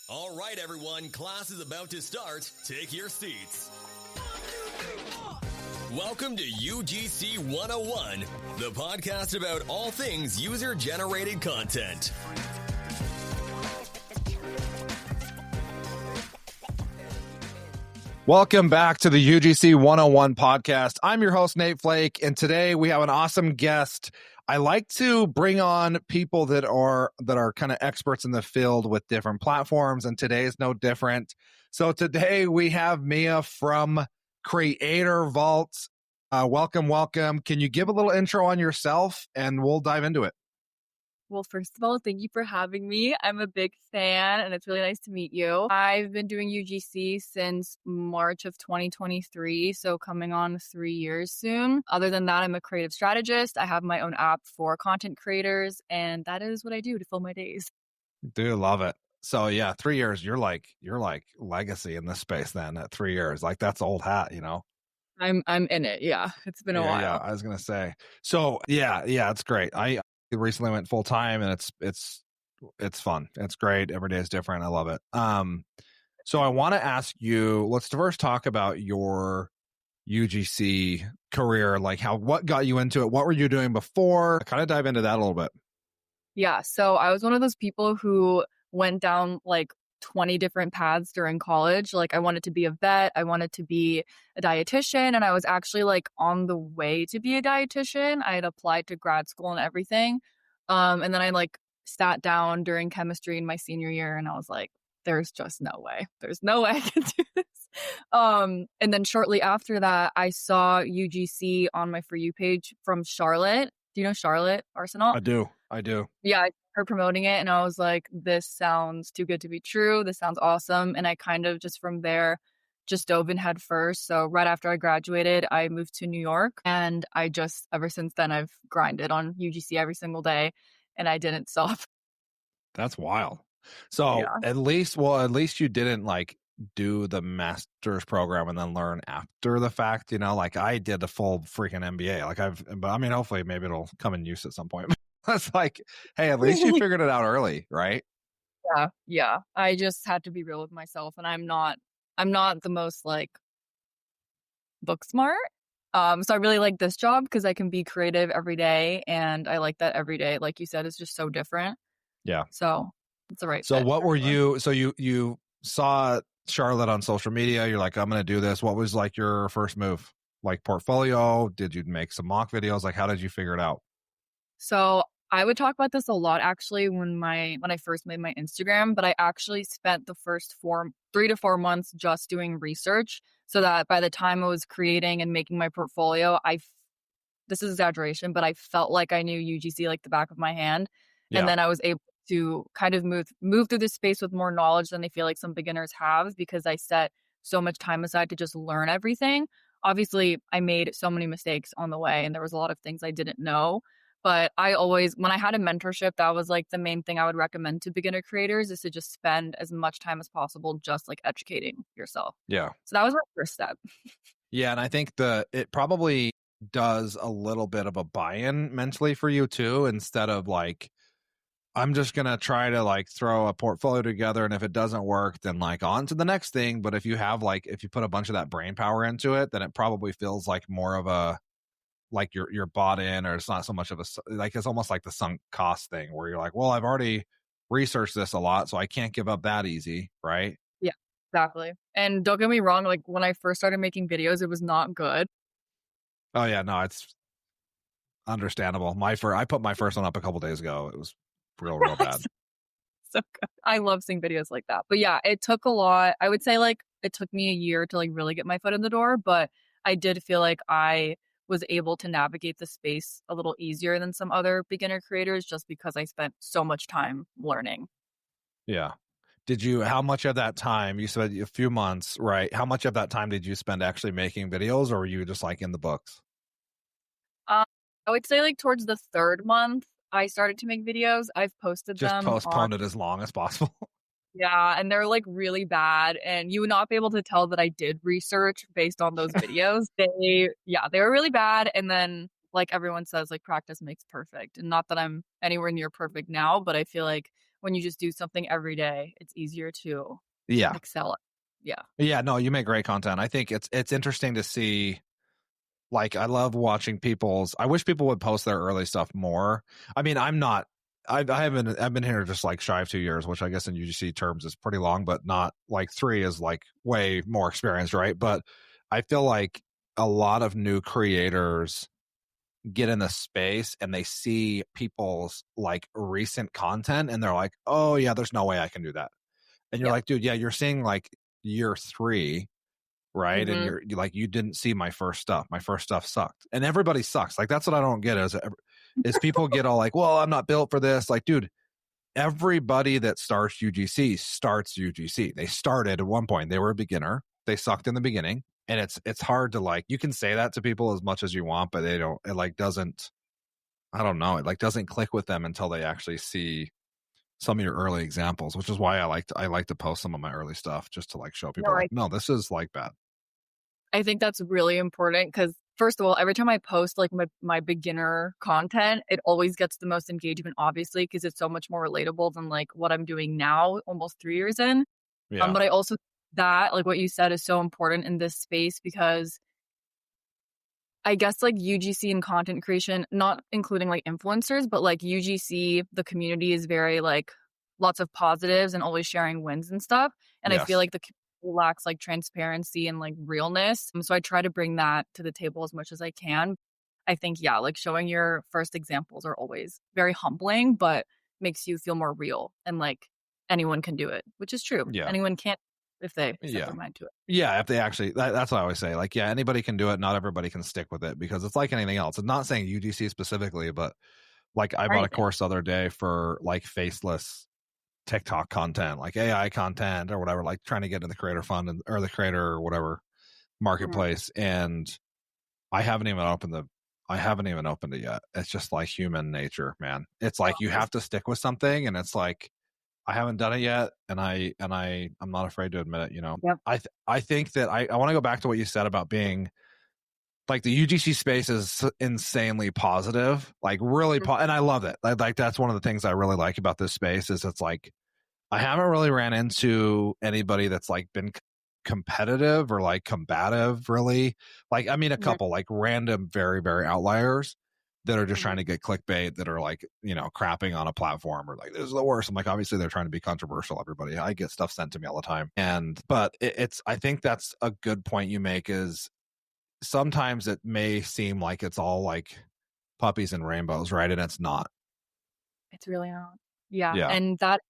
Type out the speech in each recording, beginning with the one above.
All right, everyone, class is about to start. Take your seats. Welcome to UGC 101, the podcast about all things user-generated content. Welcome back to the UGC 101 podcast. I'm your host, Nate Flake, and today we have an awesome guest. I like to bring on people that are kind of experts in the field with different platforms, and today is no different. So today we have Mia from Creator Vault. Welcome. Can you give a little intro on yourself, and we'll dive into it? Well, first of all, thank you for having me. I'm a big fan, and it's really nice to meet you. I've been doing UGC since March of 2023, so coming on 3 years soon. Other than that, I'm a creative strategist. I have my own app for content creators, and that is what I do to fill my days. Do love it. So yeah, 3 years. You're like legacy in this space. Then at 3 years, like that's old hat, you know. I'm in it. Yeah, it's been a while. Yeah, I was gonna say. So yeah, it's great. I recently went full time, and it's fun. It's great. Every day is different. I love it. So I want to ask you. Let's first talk about your UGC career. Like what got you into it? What were you doing before? Kind of dive into that a little bit. Yeah, so I was one of those people who went down like 20 different paths during college. Like I wanted to be a vet, I wanted to be a dietitian, and I was actually like on the way to be a dietitian. I had applied to grad school and everything. And then I like sat down during chemistry in my senior year and I was like, there's just no way. There's no way I can do this. And then shortly after that, I saw UGC on my For You page from Charlotte. Do you know Charlotte Arsenal? I do. Yeah, I saw her promoting it and I was like, this sounds too good to be true. This sounds awesome. And I kind of just from there just dove in head first. So right after I graduated, I moved to New York, and I just ever since then I've grinded on UGC every single day and I didn't stop. That's wild. So Yeah. at least you didn't like do the master's program and then learn after the fact, you know, like I did a full freaking MBA. But I mean, hopefully maybe it'll come in use at some point. That's like, hey, at least you figured it out early, right? Yeah. I just had to be real with myself, and I'm not the most like book smart. So I really like this job because I can be creative every day, and I like that every day, like you said, is just so different. Yeah. So it's the right So fit what for were everyone. you, so you saw Charlotte on social media, you're like, I'm going to do this. What was like your first move? Like portfolio? Did you make some mock videos? Like, how did you figure it out? So I would talk about this a lot actually when I first made my Instagram, but I actually spent the first 3 to 4 months just doing research so that by the time I was creating and making my portfolio, this is exaggeration, but I felt like I knew UGC like the back of my hand. Yeah. And then I was able to kind of move through this space with more knowledge than I feel like some beginners have, because I set so much time aside to just learn everything. Obviously, I made so many mistakes on the way and there was a lot of things I didn't know. But I always, when I had a mentorship, that was like the main thing I would recommend to beginner creators, is to just spend as much time as possible just like educating yourself. Yeah. So that was my first step. Yeah. And I think it probably does a little bit of a buy-in mentally for you too, instead of like, I'm just going to try to like throw a portfolio together, and if it doesn't work, then like on to the next thing. But if you put a bunch of that brain power into it, then it probably feels like more of a, like you're bought in, or it's not so much of like, it's almost like the sunk cost thing where you're like, well, I've already researched this a lot, so I can't give up that easy. Right. Yeah, exactly. And don't get me wrong, like when I first started making videos, it was not good. Oh yeah. No, it's understandable. I put my first one up a couple days ago. It was real bad. So good. I love seeing videos like that. But yeah, it took a lot. I would say like it took me a year to like really get my foot in the door, but I did feel like I was able to navigate the space a little easier than some other beginner creators just because I spent so much time learning. Yeah. How much of that time, you said a few months, right? How much of that time did you spend actually making videos, or were you just like in the books? I would say like towards the 3rd month, I started to make videos. I've posted Just them postponed it as long as possible. Yeah, and they're like really bad, and you would not be able to tell that I did research based on those videos. They were really bad, and then like everyone says, like practice makes perfect. And not that I'm anywhere near perfect now, but I feel like when you just do something every day, it's easier to Yeah. excel. Yeah. Yeah, no, you make great content. I think it's interesting to see. Like, I love watching I wish people would post their early stuff more. I mean, I've been here just like shy of 2 years, which I guess in UGC terms is pretty long, but not like 3 is like way more experienced, right? But I feel like a lot of new creators get in the space and they see people's like recent content and they're like, oh yeah, there's no way I can do that. And you're Yep. like, dude, yeah, you're seeing like year 3, right? And Mhm. you're like, you didn't see my first stuff. My first stuff sucked, and everybody sucks. Like, that's what I don't get is people get all like, well, I'm not built for this. Like, dude, everybody that starts UGC starts UGC. They started at one point. They were a beginner. They sucked in the beginning, and it's hard to like. You can say that to people as much as you want, but they don't. It like doesn't. I don't know. It like doesn't click with them until they actually see some of your early examples, which is why I like to post some of my early stuff just to like show people No, like, no, this is like bad. I think that's really important because first of all, every time I post like my beginner content, it always gets the most engagement, obviously, because it's so much more relatable than like what I'm doing now, almost 3 years in. Yeah. But I also that like what you said is so important in this space because I guess like UGC and content creation, not including like influencers, but like UGC, the community is very like lots of positives and always sharing wins and stuff. And I feel Yes. like the community lacks like transparency and like realness. So I try to bring that to the table as much as I can. I think, yeah, like showing your first examples are always very humbling, but makes you feel more real and like anyone can do it, which is true. Yeah. Anyone can if they set Yeah. their mind to it. Yeah, if they actually, that's what I always say. Like, yeah, anybody can do it. Not everybody can stick with it because it's like anything else. I'm not saying UGC specifically, but like I bought a Anything. course the other day for like faceless TikTok content, like AI content or whatever, like trying to get in the creator fund or the creator or whatever marketplace. And I haven't even opened it yet. It's just like human nature, man. It's like you have to stick with something, and it's like I haven't done it yet, and I'm not afraid to admit it. You know, Yep. I think that I want to go back to what you said about being like the UGC space is insanely positive, like really, and I love it. Like that's one of the things I really like about this space is it's like I haven't really ran into anybody that's like been competitive or like combative, really. Like, I mean, a couple like random, very, very outliers that are just trying to get clickbait that are like, you know, crapping on a platform or like, this is the worst. I'm like, obviously they're trying to be controversial, everybody. I get stuff sent to me all the time. But I think that's a good point you make is sometimes it may seem like it's all like puppies and rainbows, right? And it's not. It's really not. Yeah. Yeah. And that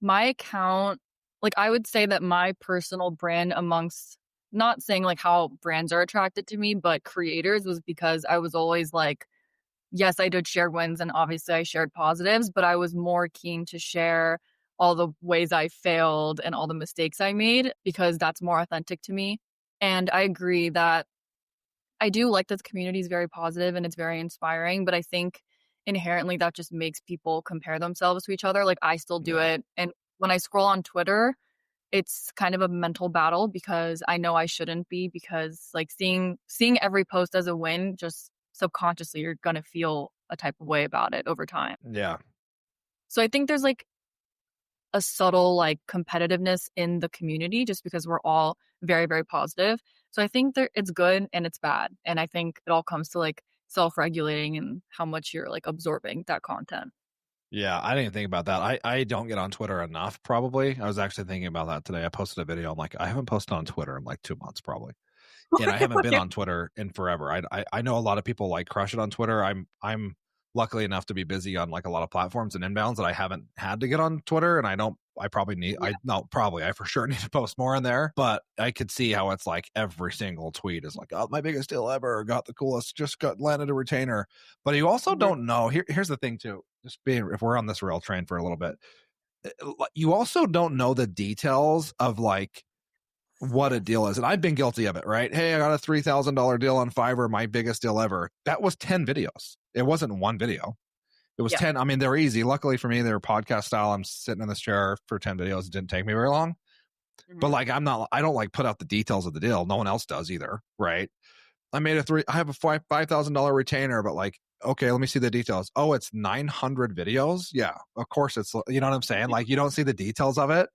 my account, like I would say that my personal brand amongst not saying like how brands are attracted to me, but creators was because I was always like, yes, I did share wins and obviously I shared positives, but I was more keen to share all the ways I failed and all the mistakes I made because that's more authentic to me. And I agree that I do like that the community is very positive and it's very inspiring, but I think inherently that just makes people compare themselves to each other. Like I still do it. And when I scroll on Twitter, it's kind of a mental battle because I know I shouldn't be because like seeing every post as a win, just subconsciously you're going to feel a type of way about it over time. Yeah. So I think there's like a subtle like competitiveness in the community just because we're all very, very positive. So I think it's good and it's bad. And I think it all comes to like self-regulating and how much you're like absorbing that content. Yeah, I didn't think about that. I don't get on Twitter enough, probably. I was actually thinking about that today. I posted a video. I'm like, I haven't posted on Twitter in like 2 months, probably. And I haven't been on Twitter in forever. I know a lot of people like crush it on Twitter. I'm luckily enough to be busy on like a lot of platforms and inbounds that I haven't had to get on Twitter. And I for sure need to post more in there. But I could see how it's like every single tweet is like, oh, my biggest deal ever, got the coolest, landed a retainer. But you also don't know. Here's the thing too. If we're on this rail train for a little bit, you also don't know the details of like what a deal is. And I've been guilty of it, right? Hey, I got a $3,000 deal on Fiverr, my biggest deal ever. That was 10 videos. It wasn't one video. It was 10. I mean, they're easy. Luckily for me, they're podcast style. I'm sitting in this chair for 10 videos. It didn't take me very long. But like, I don't like put out the details of the deal. No one else does either, right? I have a $5,000 retainer, but like, okay, let me see the details. Oh, it's 900 videos. Yeah, of course it's, you know what I'm saying? Like you don't see the details of it.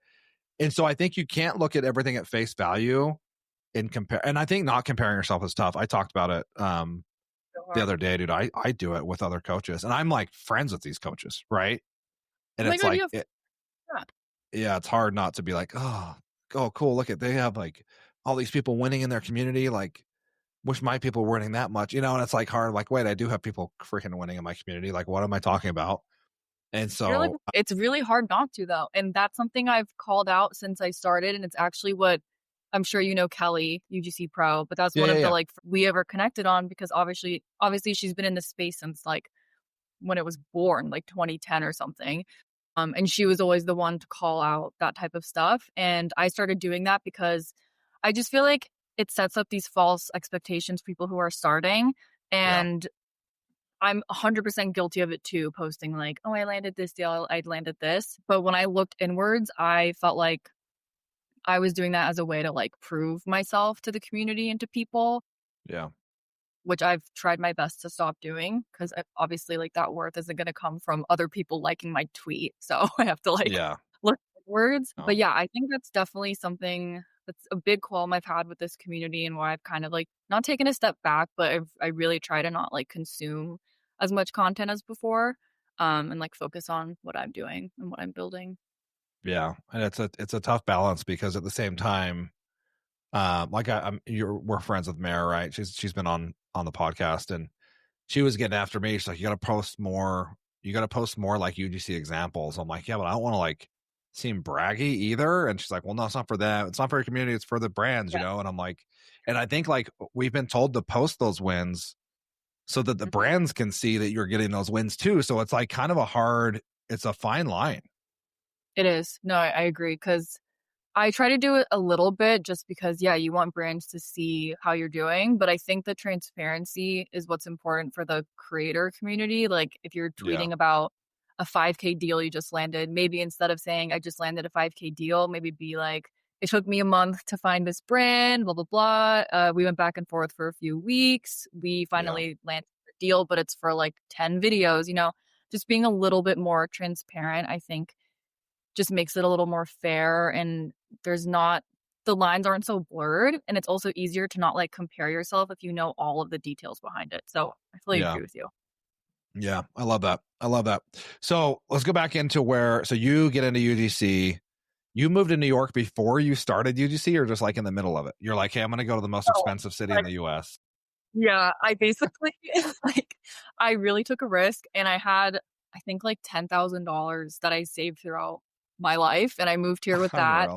And so I think you can't look at everything at face value and compare. And I think not comparing yourself is tough. I talked about it So the hard. other day, dude. I do it with other coaches, and I'm like friends with these coaches, right? Oh And my it's God, you like, have that. yeah, it's hard not to be like, oh, cool. Look at, they have like all these people winning in their community. Like, wish my people were winning that much, you know? And it's like hard. Like, wait, I do have people freaking winning in my community. Like, what am I talking about? And You're like, so, it's really hard not to though. And that's something I've called out since I started. And it's actually what I'm sure you know Kelly, UGC Pro, but that's yeah, one yeah, of the yeah, like we ever connected on because obviously she's been in this space since like when it was born, like 2010 or something. And she was always the one to call out that type of stuff. And I started doing that because I just feel like it sets up these false expectations for people who are starting. yeah, And I'm 100% guilty of it too, posting like, oh, I landed this deal, I landed this. But when I looked inwards, I felt like I was doing that as a way to like prove myself to the community and to people, yeah, which I've tried my best to stop doing because obviously like that worth isn't going to come from other people liking my tweet. So I have to like yeah. look inwards. No. But yeah, I think that's definitely something that's a big qualm I've had with this community and why I've kind of like not taken a step back, but I really try to not like consume as much content as before, and like focus on what I'm doing and what I'm building. Yeah. And it's a tough balance because at the same time, like we're friends with Mara, right? She's been on the podcast, and she was getting after me. She's like, you got to post more. You got to post more like UGC examples. I'm like, yeah, but I don't want to like seem braggy either. And she's like, well, no, it's not for them. It's not for your community. It's for the brands, you Yeah. know? And I'm like, and I think like we've been told to post those wins so that the Mhm. brands can see that you're getting those wins too. So it's like kind of it's a fine line. It is. No, I agree because I try to do it a little bit just because, yeah, you want brands to see how you're doing. But I think the transparency is what's important for the creator community. Like if you're Yeah. tweeting about a 5K deal you just landed, maybe instead of saying I just landed a 5K deal, maybe be like, it took me a month to find this brand, blah, blah, blah. We went back and forth for a few weeks. We Yeah. finally landed the deal, but it's for like 10 videos, just being a little bit more transparent, I think just makes it a little more fair and there's not the lines aren't so blurred and it's also easier to not like compare yourself if you know all of the details behind it. So I fully Yeah. agree with you. Yeah. I love that. I love that. So let's go back into so you get into UGC. You moved to New York before you started UGC or just like in the middle of it? You're like, hey, I'm going to go to the most Oh, expensive city in like, the US. yeah, I basically like I really took a risk and I had I think like $10,000 that I saved throughout my life and I moved here with that.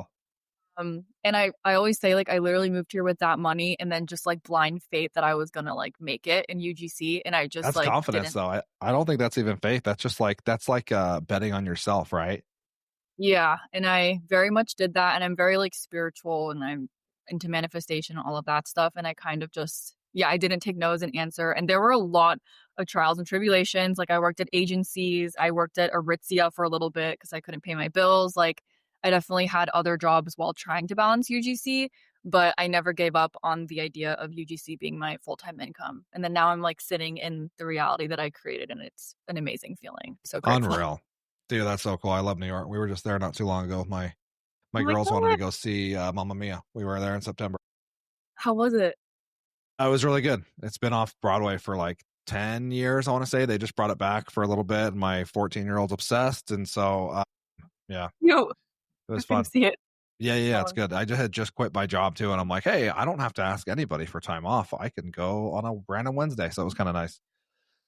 Unreal. And I always say like I literally moved here with that money and then just like blind faith that I was gonna like make it in UGC and I just That's like confidence didn't. though. I don't think that's even faith. That's like betting on yourself, right? Yeah, and I very much did that, and I'm very, like, spiritual, and I'm into manifestation and all of that stuff, and I kind of just yeah, I didn't take no as an answer, and there were a lot of trials and tribulations, like, I worked at agencies, I worked at Aritzia for a little bit because I couldn't pay my bills, like, I definitely had other jobs while trying to balance UGC, but I never gave up on the idea of UGC being my full-time income, and then now I'm, like, sitting in the reality that I created, and it's an amazing feeling. So grateful. Unreal. Dude, that's so cool. I love New York. We were just there not too long ago with my Oh my girls wanted to god, go see Mamma Mia. We were there in September. how was it? It was really good. It's been off Broadway for like 10 years, I want to say. They just brought it back for a little bit. And my 14-year-old's obsessed. And so, yeah, You it I was have to fun. see it. Yeah, it's Oh, good. I had just quit my job too. And I'm like, hey, I don't have to ask anybody for time off. I can go on a random Wednesday. So it was kind of nice.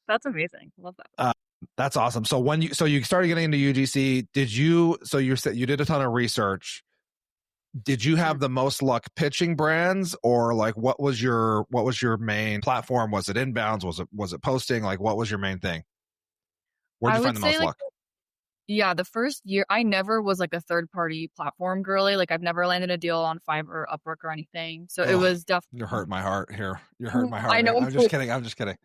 that's amazing. Love that. Uh, that's awesome. So you started getting into UGC, you said you did a ton of research. Did you have Mhm. the most luck pitching brands, or like what was your main platform? Was it inbounds? Was it posting? Like what was your main thing? Where'd I you find would the say, most like luck? yeah, the first year I never was, like, a third-party platform girly, like, I've never landed a deal on Fiverr or Upwork or anything, so it Oh, was you're definitely hurting my heart here. You're hurting my I heart know here. I'm I'm just so kidding. I'm just kidding.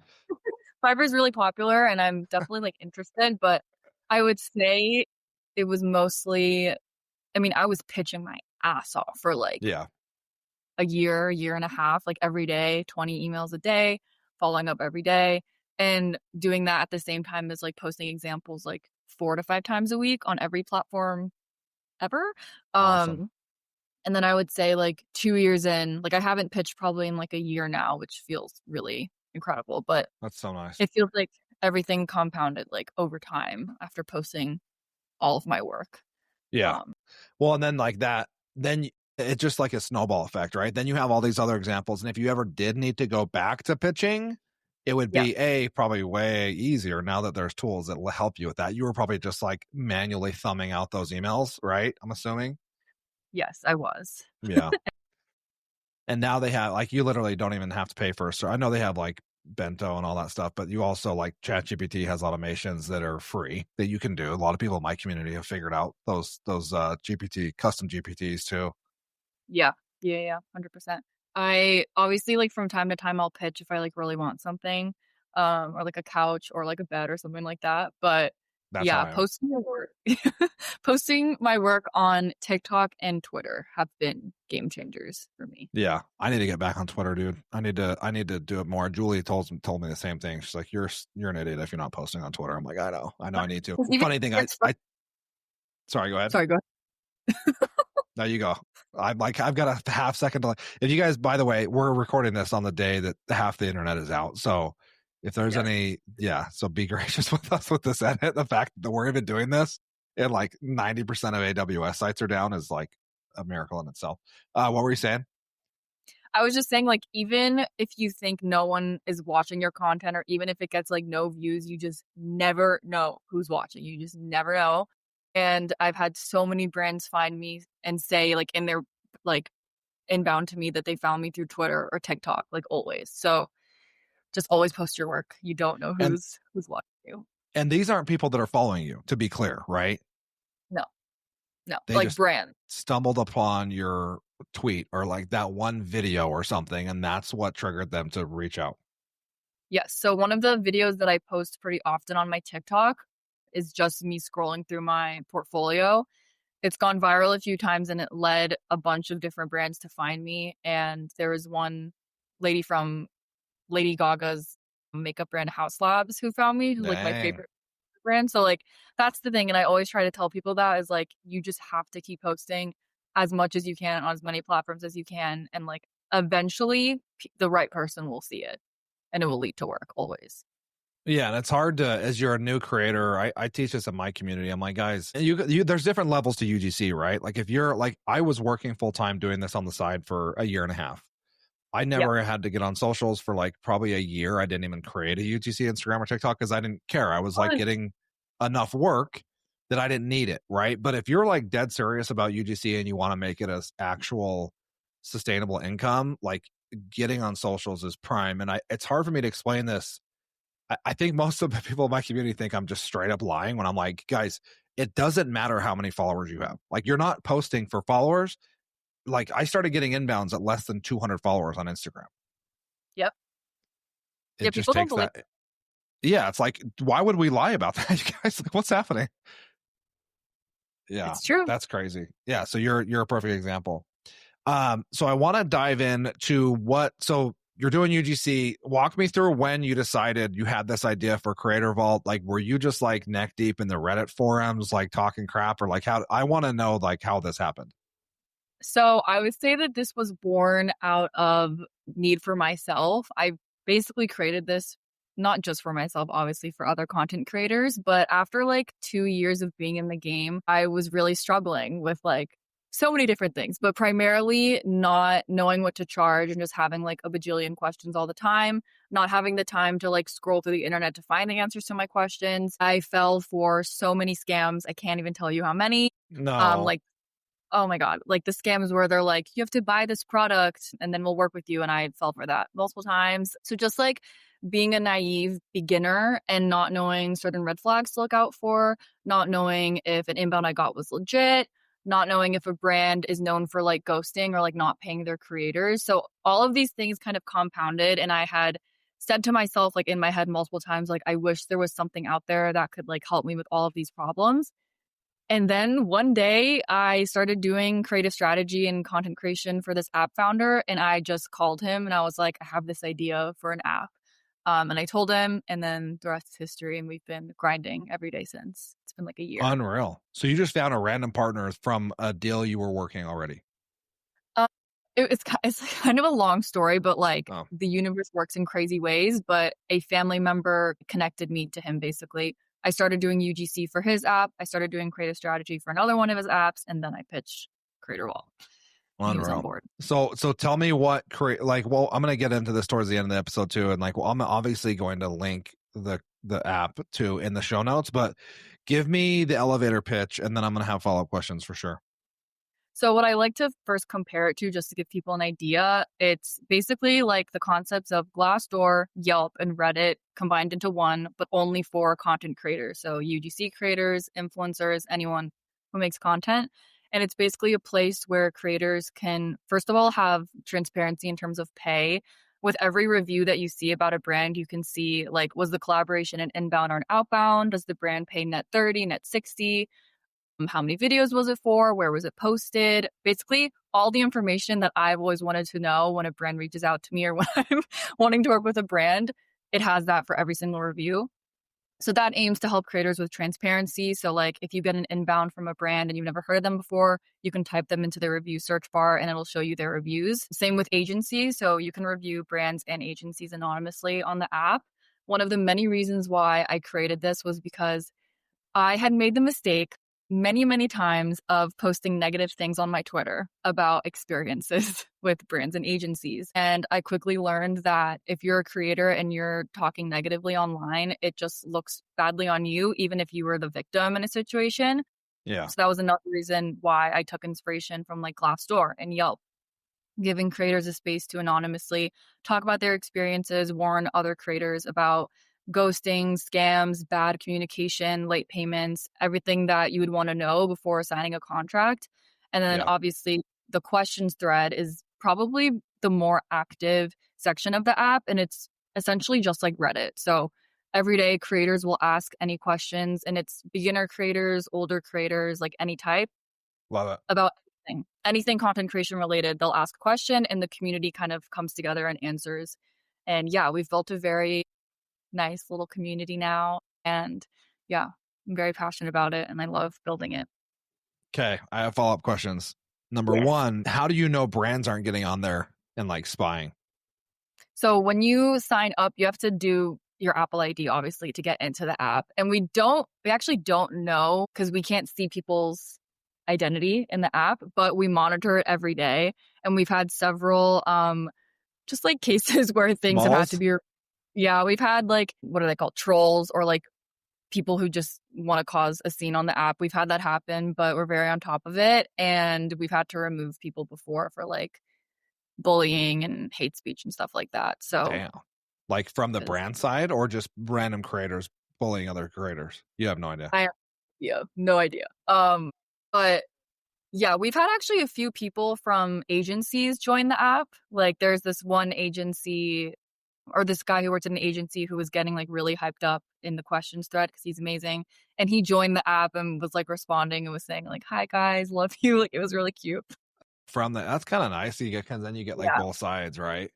Fiverr is really popular, and I'm definitely, like, interested, but I would say it was mostly I mean, I was pitching my ass off for, like, Yeah. a year and a half, like, every day, 20 emails a day, following up every day, and doing that at the same time as like posting examples like 4 to 5 times a week on every platform ever. Awesome. And then I would say like 2 years in, like I haven't pitched probably in like a year now, which feels really incredible, but That's so nice. it feels like everything compounded like over time after posting all of my work. Yeah. Well, and then like that, it's just like a snowball effect, right? Then you have all these other examples. And if you ever did need to go back to pitching, it would be probably way easier now that there's tools that will help you with that. You were probably just like manually thumbing out those emails, right? I'm assuming. Yes, I was. Yeah. And now they have like, you literally don't even have to pay for I know they have like Bento and all that stuff, but you also like ChatGPT has automations that are free that you can do. A lot of people in my community have figured out those GPT custom GPTs too. Yeah. 100%. I obviously like from time to time I'll pitch if I like really want something, or like a couch or like a bed or something like that. But That's how yeah, I am. posting my work on TikTok and Twitter have been game changers for me. Yeah, I need to get back on Twitter, dude. I need to do it more. Julie told me the same thing. She's like, you're an idiot if you're not posting on Twitter. I'm like, I know I need to. Funny thing, sorry, go ahead. Sorry, go ahead. There you go. I've got a half second to. If you guys, by the way, we're recording this on the day that half the internet is out. So if there's so be gracious with us with this edit. The fact that we're even doing this and like 90% of AWS sites are down is like a miracle in itself. What were you saying? I was just saying, like, even if you think no one is watching your content, or even if it gets like no views, you just never know who's watching. You just never know. And I've had so many brands find me and say like in their like inbound to me that they found me through Twitter or TikTok, like always. So just always post your work. You don't know who's watching you. And these aren't people that are following you, to be clear, right? No, they like just brands stumbled upon your tweet or like that one video or something, and that's what triggered them to reach out. Yes. So one of the videos that I post pretty often on my TikTok is just me scrolling through my portfolio. It's gone viral a few times and it led a bunch of different brands to find me. And there was one lady from Lady Gaga's makeup brand House Labs who found me, who's like my favorite brand. So like that's the thing. And I always try to tell people that is like, you just have to keep posting as much as you can on as many platforms as you can. And like eventually the right person will see it and it will lead to work always. Yeah, and it's hard to, as you're a new creator, I teach this in my community. I'm like, guys, there's different levels to UGC, right? Like if you're like, I was working full time doing this on the side for a year and a half. I never had to get on socials for like probably a year. I didn't even create a UGC Instagram or TikTok because I didn't care. I was like getting enough work that I didn't need it, right? But if you're like dead serious about UGC and you want to make it as actual sustainable income, like getting on socials is prime. And it's hard for me to explain this. I think most of the people in my community think I'm just straight up lying when I'm like, guys, it doesn't matter how many followers you have. Like you're not posting for followers. Like I started getting inbounds at less than 200 followers on Instagram. Yep. It just takes that. Yeah, it's like, why would we lie about that, you guys? Like, what's happening? Yeah, it's true. That's crazy. Yeah, so you're a perfect example. So I want to dive in to so you're doing UGC. Walk me through when you decided you had this idea for Creator Vault. Like, were you just like neck deep in the Reddit forums, like talking crap, or like how? I want to know like how this happened. So I would say that this was born out of need for myself. I basically created this not just for myself, obviously for other content creators, but after like 2 years of being in the game, I was really struggling with like so many different things, but primarily not knowing what to charge and just having like a bajillion questions all the time, not having the time to like scroll through the internet to find the answers to my questions. I fell for so many scams. I can't even tell you how many. No. Like, oh my God, like the scams where they're like, you have to buy this product and then we'll work with you. And I fell for that multiple times. So just like being a naive beginner and not knowing certain red flags to look out for, not knowing if an inbound I got was legit, not knowing if a brand is known for like ghosting or like not paying their creators. So all of these things kind of compounded. And I had said to myself, like in my head multiple times, like, I wish there was something out there that could like help me with all of these problems. And then one day I started doing creative strategy and content creation for this app founder. And I just called him and I was like, I have this idea for an app. And I told him, and then the rest is history. And we've been grinding every day since. It's been like a year. Unreal. So you just found a random partner from a deal you were working already. Um, it's kind of a long story, but like Oh. the universe works in crazy ways. But a family member connected me to him, basically. I started doing UGC for his app. I started doing creative strategy for another one of his apps. And then I pitched Creator Vault. He was on board. So tell me what well, I'm going to get into this towards the end of the episode too. And like, well, I'm obviously going to link the app too in the show notes, but give me the elevator pitch and then I'm going to have follow-up questions for sure. So what I like to first compare it to, just to give people an idea, it's basically like the concepts of Glassdoor, Yelp, and Reddit combined into one, but only for content creators. So UGC creators, influencers, anyone who makes content. And it's basically a place where creators can, first of all, have transparency in terms of pay. With every review that you see about a brand, you can see, like, was the collaboration an inbound or an outbound? Does the brand pay net 30, net 60? How many videos was it for? Where was it posted? Basically, all the information that I've always wanted to know when a brand reaches out to me or when I'm wanting to work with a brand, it has that for every single review. So that aims to help creators with transparency. So like if you get an inbound from a brand and you've never heard of them before, you can type them into their review search bar and it'll show you their reviews. Same with agencies. So you can review brands and agencies anonymously on the app. One of the many reasons why I created this was because I had made the mistake many, many times of posting negative things on my Twitter about experiences with brands and agencies. And I quickly learned that if you're a creator and you're talking negatively online, it just looks badly on you, even if you were the victim in a situation. Yeah. So that was another reason why I took inspiration from like Glassdoor and Yelp, giving creators a space to anonymously talk about their experiences, warn other creators about ghosting, scams, bad communication, late payments, everything that you would want to know before signing a contract. And then obviously the questions thread is probably the more active section of the app. And it's essentially just like Reddit. So every day creators will ask any questions, and it's beginner creators, older creators, like any type. Love it. About anything content creation related. They'll ask a question and the community kind of comes together and answers. And yeah, we've built a very nice little community now. And yeah, I'm very passionate about it and I love building it. Okay. I have follow-up questions. Number one, how do you know brands aren't getting on there and like spying? So when you sign up, you have to do your Apple ID, obviously, to get into the app. And we actually don't know because we can't see people's identity in the app, but we monitor it every day. And we've had several just like cases where things have had to be. Yeah, we've had like, what are they called? Trolls, or like people who just want to cause a scene on the app. We've had that happen, but we're very on top of it. And we've had to remove people before for like bullying and hate speech and stuff like that. So, damn. Like from the brand side or just random creators bullying other creators? You have no idea. No idea. But yeah, we've had actually a few people from agencies join the app. Like there's this one agency, or this guy who worked in an agency who was getting like really hyped up in the questions thread because he's amazing. And he joined the app and was like responding and was saying like, "Hi guys, love you." Like it was really cute. That's kind of nice. Because then you get like both sides, right?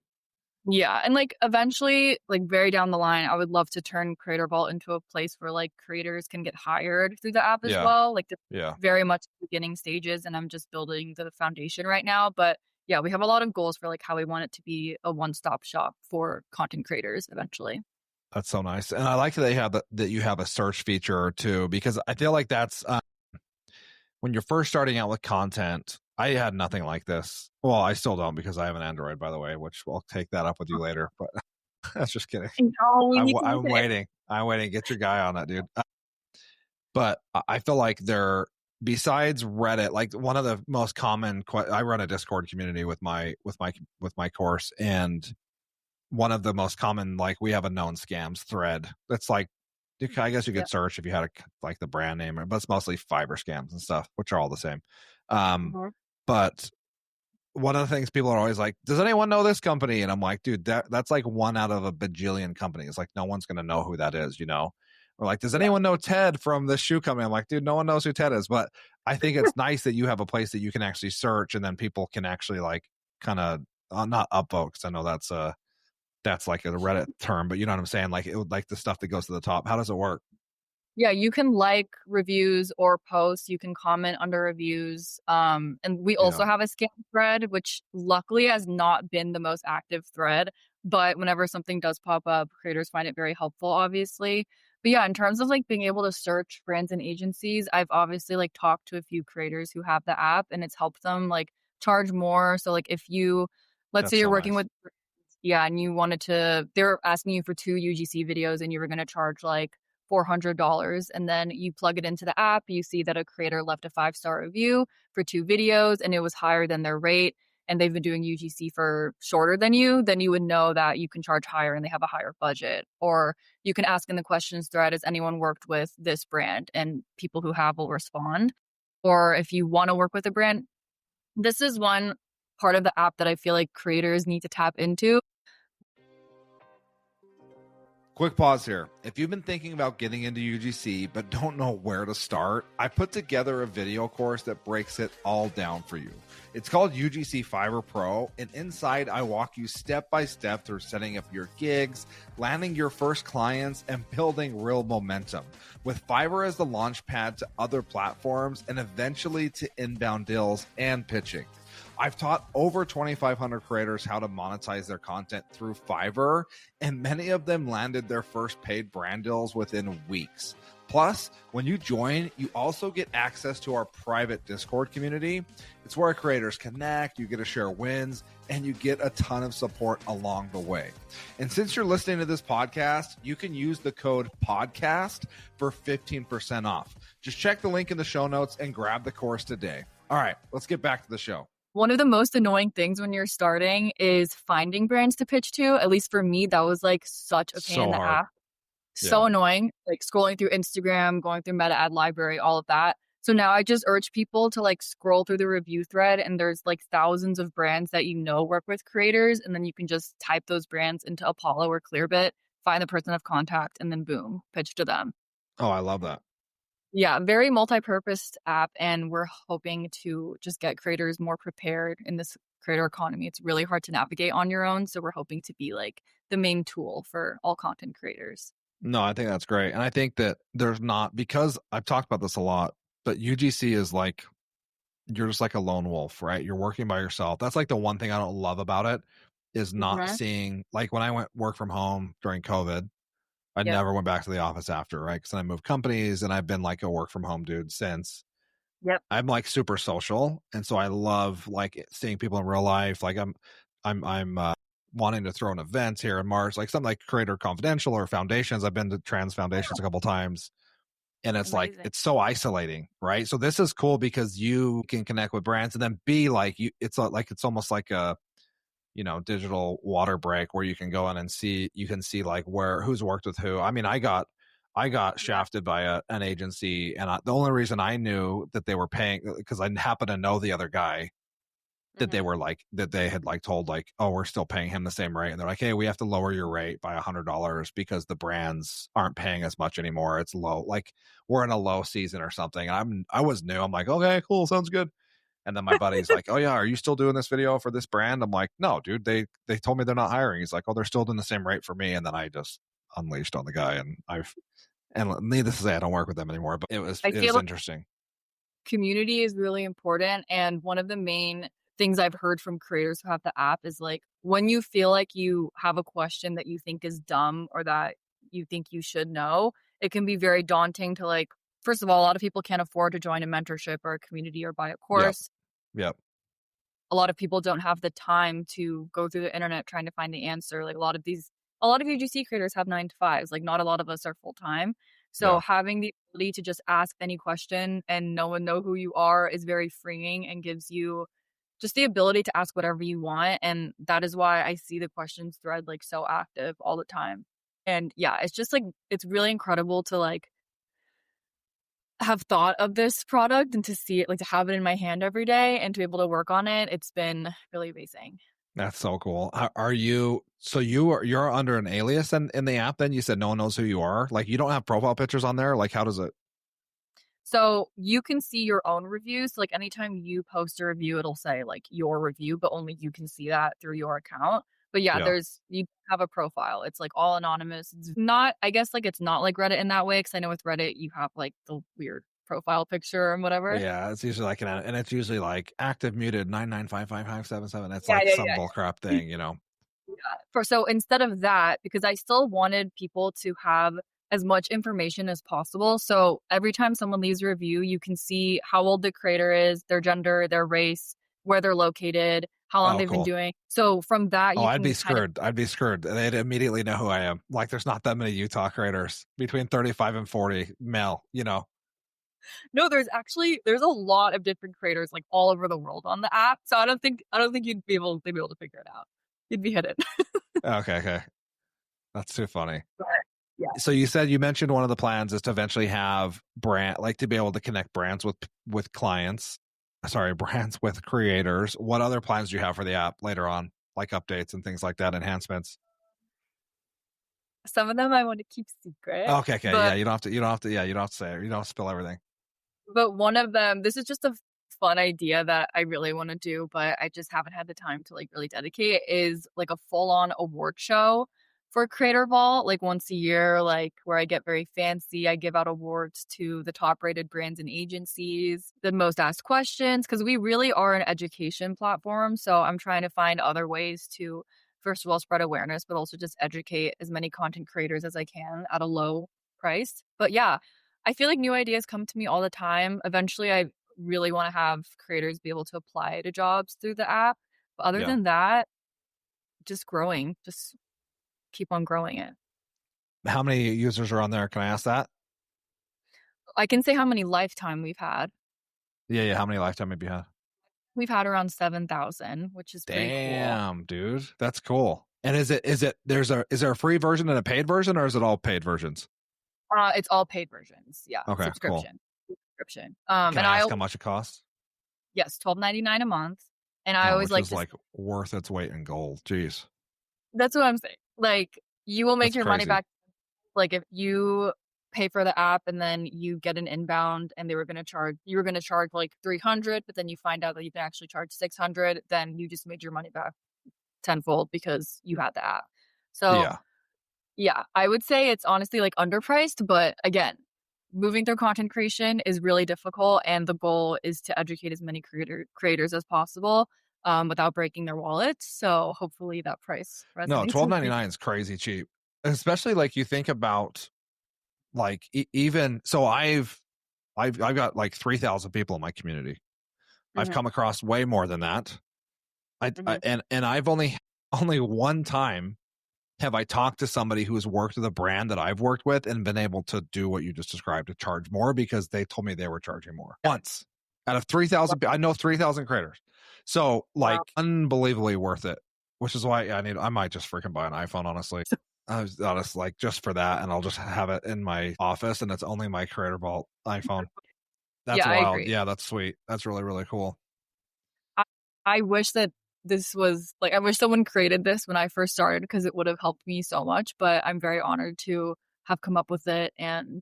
Yeah. And like eventually, like very down the line, I would love to turn Creator Vault into a place where like creators can get hired through the app as well. Like very much beginning stages, and I'm just building the foundation right now. But yeah, we have a lot of goals for like how we want it to be a one-stop shop for content creators eventually. That's so nice. And I like that you have a search feature too, because I feel like that's when you're first starting out with content. I had nothing like this. Well, I still don't because I have an Android, by the way, which we'll take that up with you later. But that's just kidding. I'm waiting. Get your guy on that, dude. But I feel like besides Reddit, like one of the most common, I run a Discord community with my course, and one of the most common, like we have a known scams thread. That's like, I guess you could search if you had like the brand name, but it's mostly Fiverr scams and stuff, which are all the same. But one of the things people are always like, does anyone know this company? And I'm like, dude, that's like one out of a bajillion companies. Like no one's going to know who that is, you know? Or like, does anyone know Ted from this shoe company? I'm like, dude, no one knows who Ted is. But I think it's nice that you have a place that you can actually search, and then people can actually like kind of not upvote, because I know that's that's like a Reddit term, but you know what I'm saying? Like it would like the stuff that goes to the top. How does it work? Yeah, you can like reviews or posts. You can comment under reviews. And we Yeah, also have a scam thread, which luckily has not been the most active thread. But whenever something does pop up, creators find it very helpful, obviously. But yeah, in terms of like being able to search brands and agencies, I've obviously like talked to a few creators who have the app and it's helped them like charge more. So like if you, let's say that's you're so working nice. with, yeah, and you wanted to, they're asking you for two UGC videos and you were going to charge like $400, and then you plug it into the app, you see that a creator left a 5-star review for two videos and it was higher than their rate, and they've been doing UGC for shorter than you, then you would know that you can charge higher and they have a higher budget. Or you can ask in the questions thread, has anyone worked with this brand? And people who have will respond. Or if you want to work with a brand, this is one part of the app that I feel like creators need to tap into. Quick pause here. If you've been thinking about getting into UGC but don't know where to start, I put together a video course that breaks it all down for you. It's called UGC Fiverr Pro, and inside I walk you step by step through setting up your gigs, landing your first clients, and building real momentum, with Fiverr as the launch pad to other platforms and eventually to inbound deals and pitching. I've taught over 2,500 creators how to monetize their content through Fiverr, and many of them landed their first paid brand deals within weeks. Plus, when you join, you also get access to our private Discord community. It's where creators connect, you get to share wins, and you get a ton of support along the way. And since you're listening to this podcast, you can use the code PODCAST for 15% off. Just check the link in the show notes and grab the course today. All right, let's get back to the show. One of the most annoying things when you're starting is finding brands to pitch to. At least for me, that was like such a pain in So the hard. ass. So Yeah. annoying, like scrolling through Instagram, going through Meta Ad Library, all of that. So now I just urge people to like scroll through the review thread, and there's like thousands of brands that you know work with creators, and then you can just type those brands into Apollo or Clearbit, find the person of contact, and then boom, pitch to them. Oh, I love that. Yeah, very multi-purpose app, and we're hoping to just get creators more prepared in this creator economy. It's really hard to navigate on your own, so we're hoping to be like the main tool for all content creators. No, I think that's great. And I think that there's not, because I've talked about this a lot, but UGC is like, you're just like a lone wolf, right? You're working by yourself. That's like the one thing I don't love about it is not Mhm. seeing, like when I went work from home during COVID, I Yep. never went back to the office after, right? Because then I moved companies and I've been like a work from home dude since. Yep. I'm like super social. And so I love like seeing people in real life. Like I'm wanting to throw an event here in March, like something like Creator Confidential or Foundations. I've been to Trans Foundations a couple times, and it's like Amazing. it's so isolating, right? So this is cool because you can connect with brands, and then be like you. It's like it's almost like a digital water break where you can go in and see you can see like who's worked with who. I mean, I got Yeah. shafted by an agency, and the only reason I knew that they were paying because I happen to know the other guy that they Mhm. were like that they had like told like, oh, we're still paying him the same rate, and they're like, hey, we have to lower your rate by $100 because the brands aren't paying as much anymore. It's low, like we're in a low season or something. And I was new. I'm like, okay, cool, sounds good. And then my buddy's like, oh yeah, are you still doing this video for this brand? I'm like, no, dude, they told me they're not hiring. He's like, oh, they're still doing the same rate for me. And then I just unleashed on the guy, and needless to say, I don't work with them anymore. But it was I it feel was like interesting. community is really important. And one of the main things I've heard from creators who have the app is like when you feel like you have a question that you think is dumb or that you think you should know, it can be very daunting to like, first of all, a lot of people can't afford to join a mentorship or a community or buy a Yep, course. yep, A lot of people don't have the time to go through the internet trying to find the answer. Like a lot of UGC creators have 9 to 5s. Like not a lot of us are full time. So yeah. having the ability to just ask any question and no one know who you are is very freeing and gives you just the ability to ask whatever you want. And that is why I see the questions thread like so active all the time. And yeah, it's just like it's really incredible to like have thought of this product and to see it, like to have it in my hand every day and to be able to work on it. It's been really amazing. That's so cool. Are you? So you're under an alias in the app? Then you said no one knows who you are. Like you don't have profile pictures on there. Like how does it? So you can see your own reviews. Like anytime you post a review, it'll say like your review, but only you can see that through your account. But yeah, Yeah. you have a profile. It's like all anonymous. It's not, I guess, like it's not like Reddit in that way. Cause I know with Reddit, you have like the weird profile picture and whatever. Yeah, it's usually like and it's usually like active muted 9955577. It's Yeah, like yeah, some bullcrap yeah. thing, you know. Yeah. So instead of that, because I still wanted people to have as much information as possible. So every time someone leaves a review, you can see how old the creator is, their gender, their race, where they're located, how long Oh, they've been cool. doing. So from that, Oh, you I'd be can kind of screwed. I'd be screwed. They'd immediately know who I am. Like, there's not that many Utah creators between 35 and 40 male, you know. no, there's a lot of different creators like all over the world on the app. So I don't think they'd be able to figure it out. You'd be hidden. Okay. That's too funny. But, yeah. So you mentioned one of the plans is to eventually have to be able to connect brands with clients. Sorry, brands with creators. What other plans do you have for the app later on, like updates and things like that, enhancements? Some of them I want to keep secret. Okay, yeah, But you don't have to say it. You don't have to spill everything. one of them, this is just a fun idea that I really want to do, but I just haven't had the time to like really dedicate, is like a full-on award show for Creator Vault, like once a year, like where I get very fancy. I give out awards to the top rated brands and agencies, the most asked questions, because we really are an education platform. So I'm trying to find other ways to, first of all, spread awareness, but also just educate as many content creators as I can at a low price. But yeah, I feel like new ideas come to me all the time. Eventually, I really want to have creators be able to apply to jobs through the app. But other Yeah. than that, just growing, just keep on growing it. How many users are on there? Can I ask that? I can say how many lifetime we've had. Yeah. How many lifetime have you had? We've had around 7,000, which is pretty cool. Damn, dude, that's cool. And is there a free version and a paid version, or is it all paid versions? It's all paid versions. Yeah, Okay, subscription. cool. Subscription. Can And I ask how much it costs? yes, $12.99 a month. And I always Which like is to, like worth its weight in gold. Jeez, that's what I'm saying. Like you will make that's your money crazy. back. Like if you pay for the app and then you get an inbound and you were going to charge like 300, but then you find out that you can actually charge 600, then you just made your money back tenfold because you had the app. So yeah, I would say it's honestly like underpriced, but again, moving through content creation is really difficult, and the goal is to educate as many creators as possible without breaking their wallets. So hopefully that price resonates. No, with $12.99 is crazy cheap, especially like you think about like even so. I've got like 3,000 people in my community. I've come across way more than that. And I've only one time have I talked to somebody who has worked with a brand that I've worked with and been able to do what you just described, to charge more because they told me they were charging more. Once out of 3,000, I know 3,000 creators. So like unbelievably worth it, which is why I might just freaking buy an iPhone, honestly. I was honest, like just for that, and I'll just have it in my office, and it's only my Creator Vault iPhone. That's Yeah, I wild. agree. Yeah, that's sweet. That's really, really cool. I wish that this was like, I wish someone created this when I first started because it would have helped me so much. But I'm very honored to have come up with it and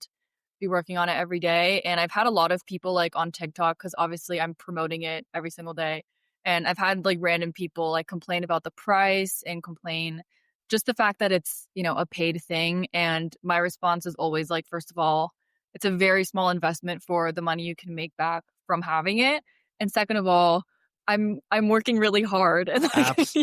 be working on it every day. And I've had a lot of people like on TikTok, because obviously I'm promoting it every single day. And I've had like random people like complain about the price and complain just the fact that it's, a paid thing. And my response is always like, first of all, it's a very small investment for the money you can make back from having it. And second of all, I'm working really hard. And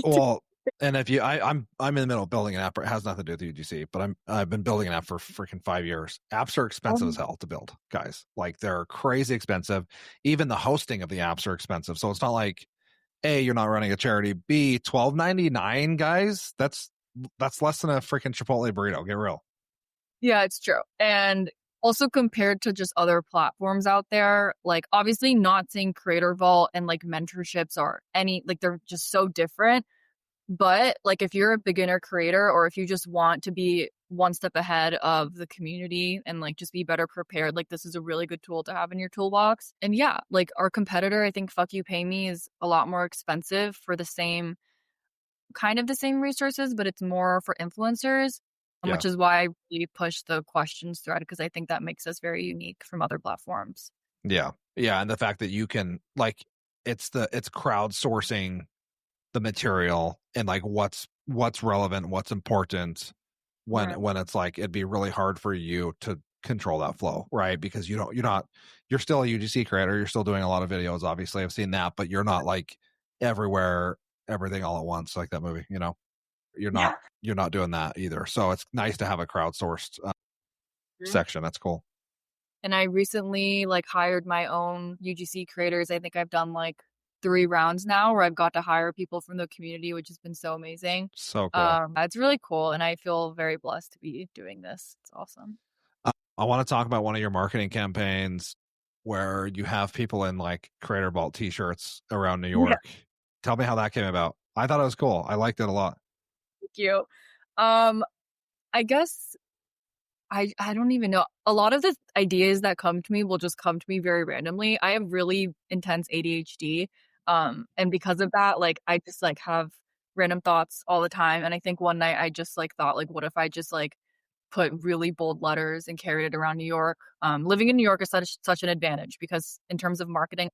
Well, and if you, I'm in the middle of building an app. It has nothing to do with UGC, but I've been building an app for freaking 5 years. Apps are expensive as hell to build, guys. Like they're crazy expensive. Even the hosting of the apps are expensive. So it's not like, A, you're not running a charity. B, $12.99, guys. That's less than a freaking Chipotle burrito. Get real. Yeah, it's true. And also compared to just other platforms out there, like obviously not saying Creator Vault and like mentorships are they're just so different. But like if you're a beginner creator, or if you just want to be one step ahead of the community and like just be better prepared, like this is a really good tool to have in your toolbox. And yeah, like our competitor, I think Fuck You Pay Me is a lot more expensive for the same resources, but it's more for influencers, which is why I really push the questions thread, because I think that makes us very unique from other platforms. Yeah. And the fact that you can like, it's crowdsourcing the material and like what's relevant, what's important when it's like it'd be really hard for you to control that flow, right? Because you're still a UGC creator, you're still doing a lot of videos, obviously I've seen that, but you're not like everywhere, everything all at once, like that movie, you know. You're not Yeah. you're not doing that either, so it's nice to have a crowdsourced section. That's cool. And I recently like hired my own UGC creators. I think I've done like 3 rounds now where I've got to hire people from the community, which has been so amazing. So cool. It's really cool, and I feel very blessed to be doing this. It's awesome. I want to talk about one of your marketing campaigns where you have people in like Creator Vault t-shirts around New Yeah. York. Tell me how that came about. I thought it was cool. I liked it a lot. Thank you. I guess I don't even know. A lot of the ideas that come to me will just come to me very randomly. I have really intense ADHD. And because of that, like I just like have random thoughts all the time. And I think one night I just like thought like, what if I just like put really bold letters and carried it around New York? Living in New York is such an advantage because in terms of marketing,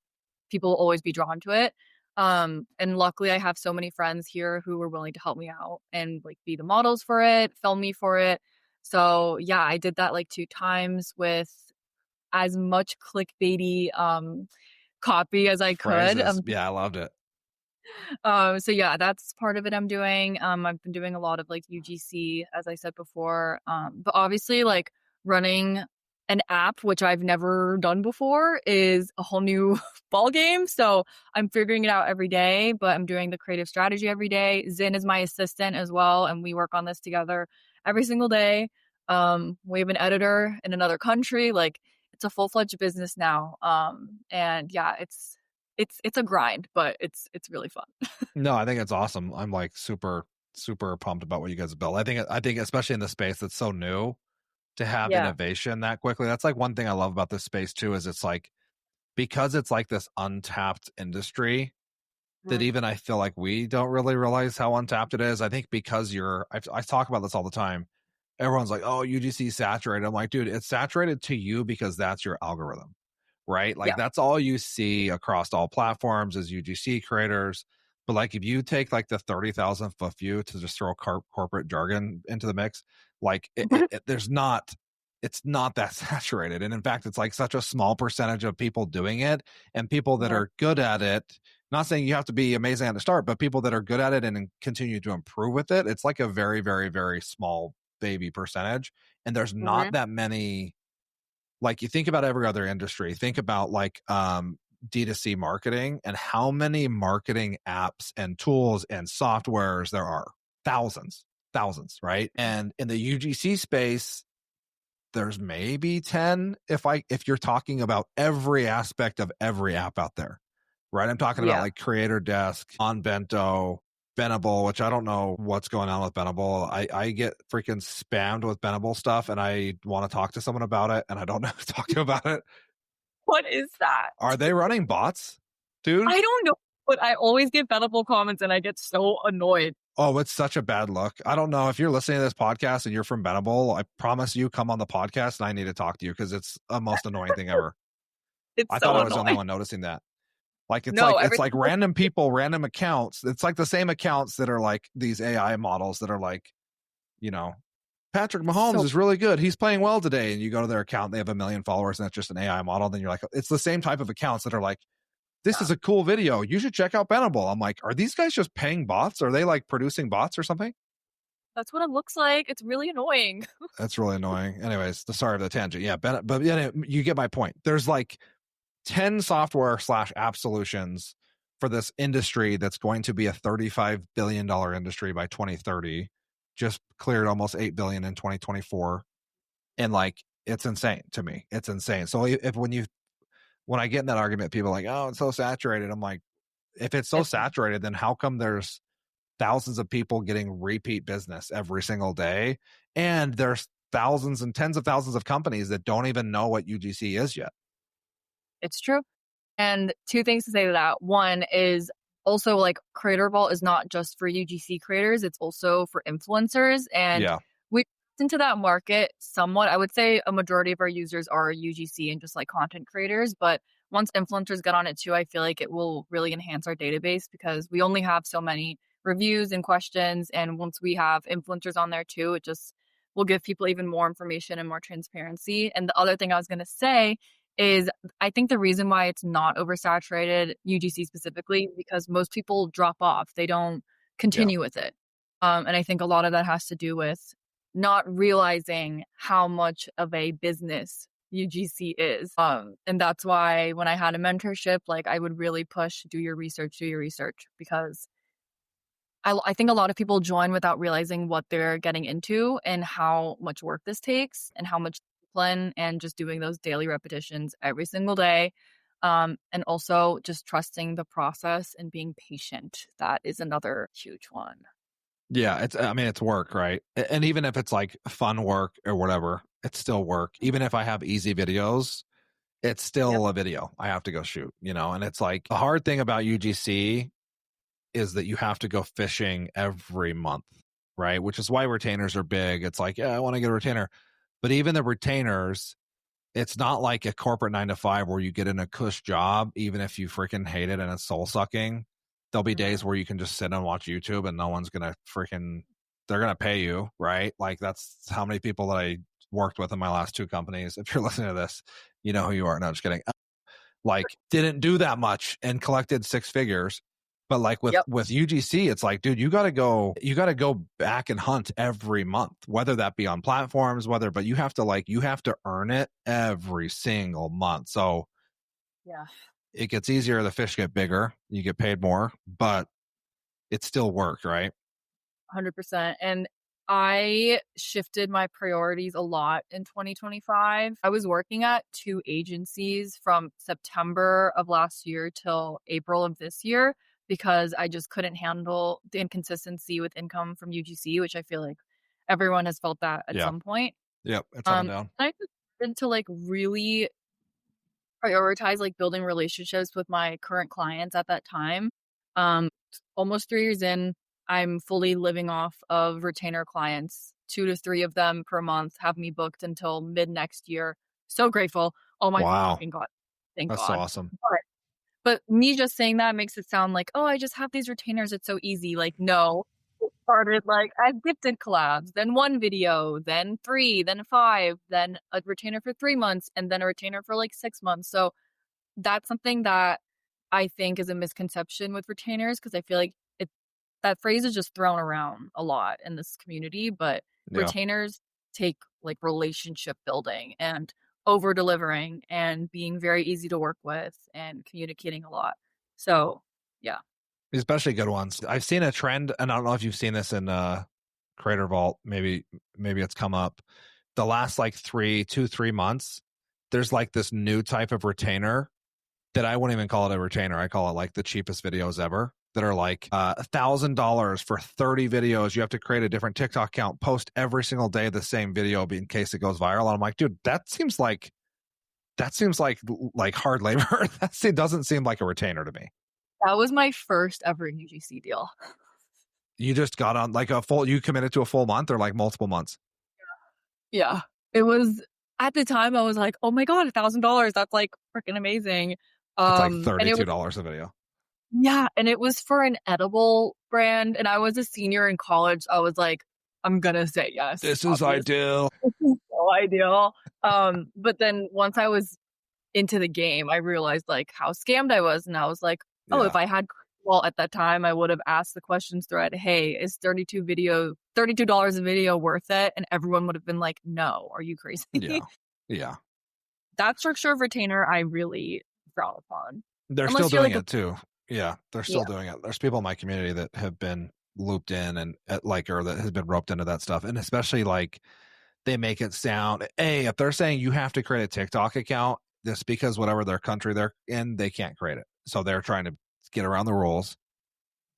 people will always be drawn to it. And luckily I have so many friends here who were willing to help me out and like be the models for it, film me for it. So yeah, I did that like 2 times with as much clickbaity copy as I could. Phrases. Yeah, I loved it. So yeah, that's part of it I'm doing. I've been doing a lot of like UGC, as I said before. But obviously like running an app, which I've never done before, is a whole new ball game. So I'm figuring it out every day, but I'm doing the creative strategy every day. Zin is my assistant as well, and we work on this together every single day. We have an editor in another country. Like it's a full-fledged business now. And yeah, it's a grind, but it's really fun. No, I think it's awesome. I'm like super pumped about what you guys have built. I think especially in the space that's so new to have Yeah. innovation that quickly. That's like one thing I love about this space too, is it's like because it's like this untapped industry that even I feel like we don't really realize how untapped it is. I think because I talk about this all the time. Everyone's like, oh, UGC saturated. I'm like, dude, it's saturated to you because that's your algorithm, right? Like Yeah. that's all you see across all platforms is UGC creators. But like if you take like the 30,000 foot view to just throw corporate jargon into the mix, like it's not that saturated. And in fact, it's like such a small percentage of people doing it, and people that Yeah. are good at it. Not saying you have to be amazing at the start, but people that are good at it and continue to improve with it, it's like a very, very, very small baby percentage. And there's not that many. Like you think about every other industry, think about like D2C marketing and how many marketing apps and tools and softwares there are. Thousands, right? And in the UGC space, there's maybe 10 if you're talking about every aspect of every app out there, right? I'm talking about like Creator Desk, on Bento, Benable, which I don't know what's going on with Benable. I get freaking spammed with Benable stuff and I want to talk to someone about it and I don't know who to talk to about it. What is that? Are they running bots, dude? I don't know, but I always get Venable comments and I get so annoyed. Oh, it's such a bad look. I don't know if you're listening to this podcast and you're from Benable. I promise you, come on the podcast and I need to talk to you because it's the most annoying thing ever. I thought I was the only one noticing that. Like it's like random people, random accounts. It's like the same accounts that are like these AI models that are like, you know, Patrick Mahomes is really good. He's playing well today. And you go to their account, they have 1 million followers, and that's just an AI model. Then you're like, it's the same type of accounts that are like, this is a cool video. You should check out Benable. I'm like, are these guys just paying bots? Are they like producing bots or something? That's what it looks like. It's really annoying. That's really annoying. Anyways, sorry for the tangent. Yeah, but yeah, you get my point. There's like 10 software / app solutions for this industry that's going to be a $35 billion industry by 2030. Just cleared almost $8 billion in 2024. And like, it's insane to me. It's insane. So when I get in that argument, people are like, oh, it's so saturated. I'm like, if it's so saturated, then how come there's thousands of people getting repeat business every single day? And there's thousands and tens of thousands of companies that don't even know what UGC is yet. It's true. And 2 things to say to that. One is also like Creator Vault is not just for UGC creators. It's also for influencers. And we into that market somewhat. I would say a majority of our users are UGC and just like content creators. But once influencers get on it too, I feel like it will really enhance our database because we only have so many reviews and questions. And once we have influencers on there too, it just will give people even more information and more transparency. And the other thing I was going to say is I think the reason why it's not oversaturated, UGC specifically, because most people drop off. They don't continue with it. And I think a lot of that has to do with not realizing how much of a business UGC is. And that's why when I had a mentorship, like I would really push, do your research, because I think a lot of people join without realizing what they're getting into and how much work this takes and how much discipline and just doing those daily repetitions every single day. And also just trusting the process and being patient. That is another huge one. Yeah, it's work, right? And even if it's like fun work or whatever, it's still work. Even if I have easy videos, it's still a video I have to go shoot, and it's like the hard thing about UGC is that you have to go fishing every month, right? Which is why retainers are big. It's like, yeah, I want to get a retainer. But even the retainers, it's not like a corporate 9 to 5 where you get in a cush job, even if you freaking hate it and it's soul sucking. There'll be days where you can just sit and watch YouTube and no one's going to they're going to pay you, right? Like that's how many people that I worked with in my last 2 companies. If you're listening to this, you know who you are. No, just kidding. Like didn't do that much and collected 6 figures. But like with UGC, it's like, dude, you got to go back and hunt every month, whether that be on platforms, but you have to earn it every single month. So it gets easier. The fish get bigger, you get paid more, but it's still work, right? 100%. And I shifted my priorities a lot in 2025. I was working at 2 agencies from September of last year till April of this year, because I just couldn't handle the inconsistency with income from UGC, which I feel like everyone has felt that at some point. Yep, it's up and down. I started to like really prioritize like building relationships with my current clients at that time. Almost 3 years in, I'm fully living off of retainer clients. 2 to 3 of them per month have me booked until mid next year. So grateful. Oh my fucking God. Thank God. That's so awesome. But me just saying that makes it sound like, oh, I just have these retainers. It's so easy. Like, no. It started like I gifted collabs, then 1 video, then 3, then 5, then a retainer for 3 months, and then a retainer for like 6 months. So that's something that I think is a misconception with retainers, because I feel like that phrase is just thrown around a lot in this community. But retainers take like relationship building and over delivering and being very easy to work with and communicating a lot. So especially good ones. I've seen a trend, and I don't know if you've seen this in Creator Vault. Maybe it's come up. The last like 3 months, there's like this new type of retainer that I wouldn't even call it a retainer. I call it like the cheapest videos ever, that are like $1,000 for 30 videos. You have to create a different TikTok account, post every single day the same video in case it goes viral. And I'm like, dude, that seems like hard labor. It doesn't seem like a retainer to me. That was my first ever UGC deal. You just got on like you committed to a full month or like multiple months? Yeah. It was, at the time I was like, oh my God, $1,000. That's like freaking amazing. It's like $32 a video. Yeah. And it was for an edible brand. And I was a senior in college. I was like, I'm going to say yes. This is ideal. This is so ideal. But then once I was into the game, I realized like how scammed I was. And I was like, if I had, at that time, I would have asked the questions thread, hey, is $32 a video worth it? And everyone would have been like, no, are you crazy? Yeah. That structure of retainer, I really frown upon. They're still doing it too. Yeah, they're still doing it. There's people in my community that have been looped in and or that has been roped into that stuff. And especially like they make it sound, hey, if they're saying you have to create a TikTok account, just because whatever their country they're in, they can't create it. So they're trying to get around the rules.